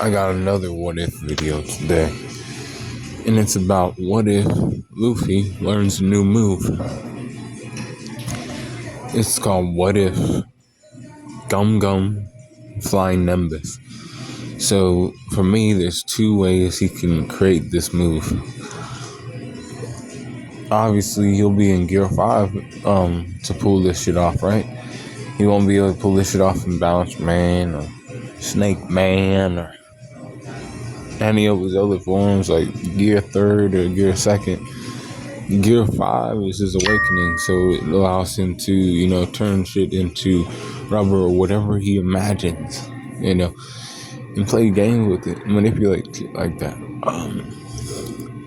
I got another what if video today, and it's about what if Luffy learns a new move. It's called What If Gum Flying Nimbus. So for me, there's two ways he can create this move. Obviously, he'll be in Gear 5 to pull this shit off, right? He won't be able to pull this shit off in Balance Man or Snake Man or any of his other forms like Gear 3rd or Gear 2nd. Gear 5 is his awakening, so it allows him to, turn shit into rubber or whatever he imagines, and play games with it, manipulate it like that.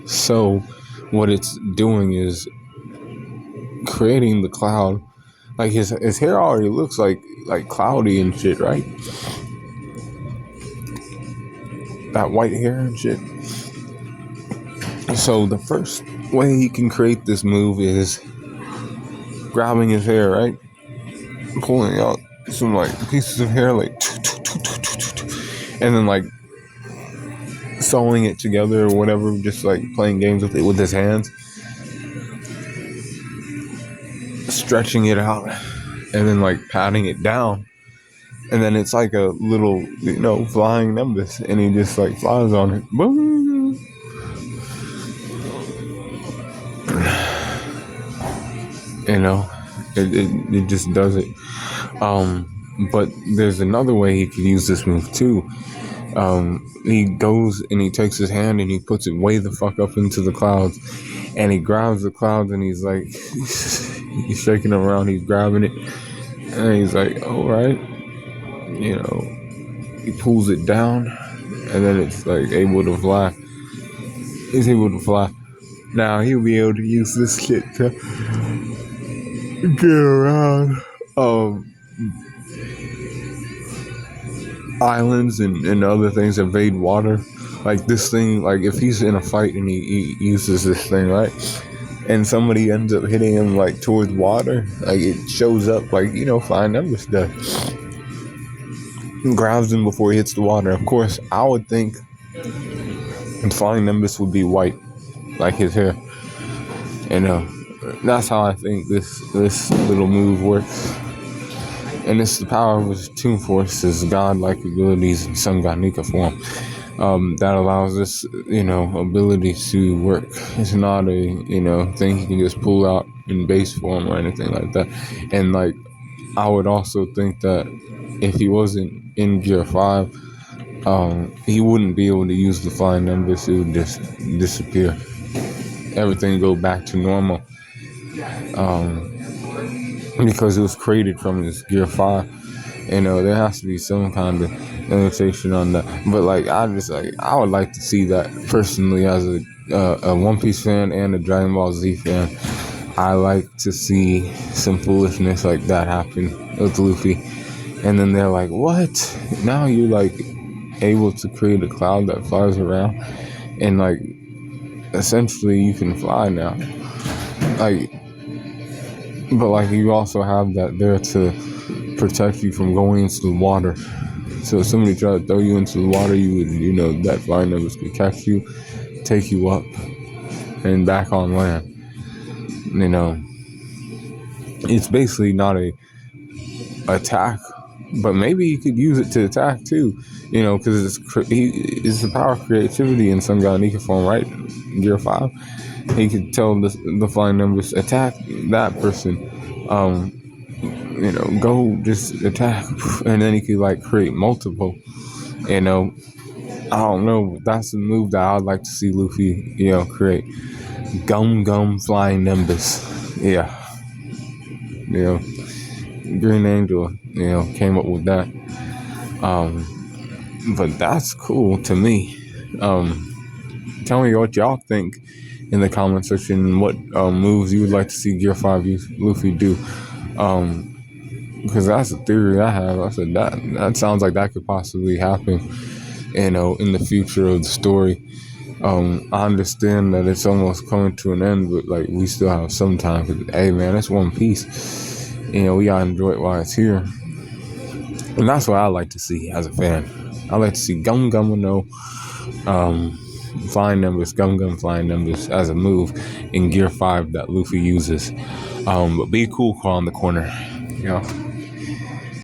So what it's doing is creating the cloud. Like his hair already looks like cloudy and shit, right? That white hair and shit. So the first way he can create this move is grabbing his hair, right? Pulling out some pieces of hair, and then sewing it together or whatever, just playing games with it with his hands, stretching it out, and then patting it down, and then it's like a little flying nimbus, and he just flies on it. Boom. It just does it. But there's another way he could use this move too. He goes and he takes his hand and he puts it way the fuck up into the clouds, and he grabs the clouds and he's he's shaking them around, he's grabbing it, and he's like, all right, he pulls it down, and then it's able to fly. He's able to fly. Now he'll be able to use this shit to get around islands and other things, evade water. This thing, if he's in a fight and he uses this thing, right, and somebody ends up hitting him towards water, it shows up Flying Nimbus does, and grabs him before he hits the water. Of course, I would think Flying Nimbus would be white, like his hair. That's how I think this little move works. And it's the power of his Toon Force, his godlike abilities in Sun God Nika form, that allows this, ability to work. It's not a, thing he can just pull out in base form or anything like that. And I would also think that if he wasn't in Gear 5, he wouldn't be able to use the Flying Nimbus. It would just disappear. Everything go back to normal. Because it was created from his Gear 5. There has to be some kind of limitation on that. But I would like to see that personally as a One Piece fan and a Dragon Ball Z fan. I like to see some foolishness like that happen with Luffy. And then they're like, what? Now you're able to create a cloud that flies around, and essentially you can fly now. But you also have that there to protect you from going into the water. So if somebody tried to throw you into the water, you would, that Flying Nimbus could catch you, take you up, and back on land. It's basically not a attack, but maybe you could use it to attack too. Because it's the power of creativity in Sun God Nika form, right? Gear 5. He could tell the Flying Nimbus, attack that person. Go just attack, and then he could create multiple. I don't know. That's the move that I'd like to see Luffy, create. Gum Flying Nimbus. Yeah. Green Angel, came up with that. But that's cool to me. Tell me what y'all think in the comment section. What moves you would like to see Gear 5 Luffy do. Because that's a theory I have. I said that sounds like that could possibly happen, in the future of the story. I understand that it's almost coming to an end, but we still have some time. Cause, hey man, it's One Piece. We gotta enjoy it while it's here. And that's what I like to see as a fan. I like to see Gum Gum no Flying Nimbus, Gum Gum Flying Nimbus as a move in Gear 5 that Luffy uses. But be cool, call in the corner. You know.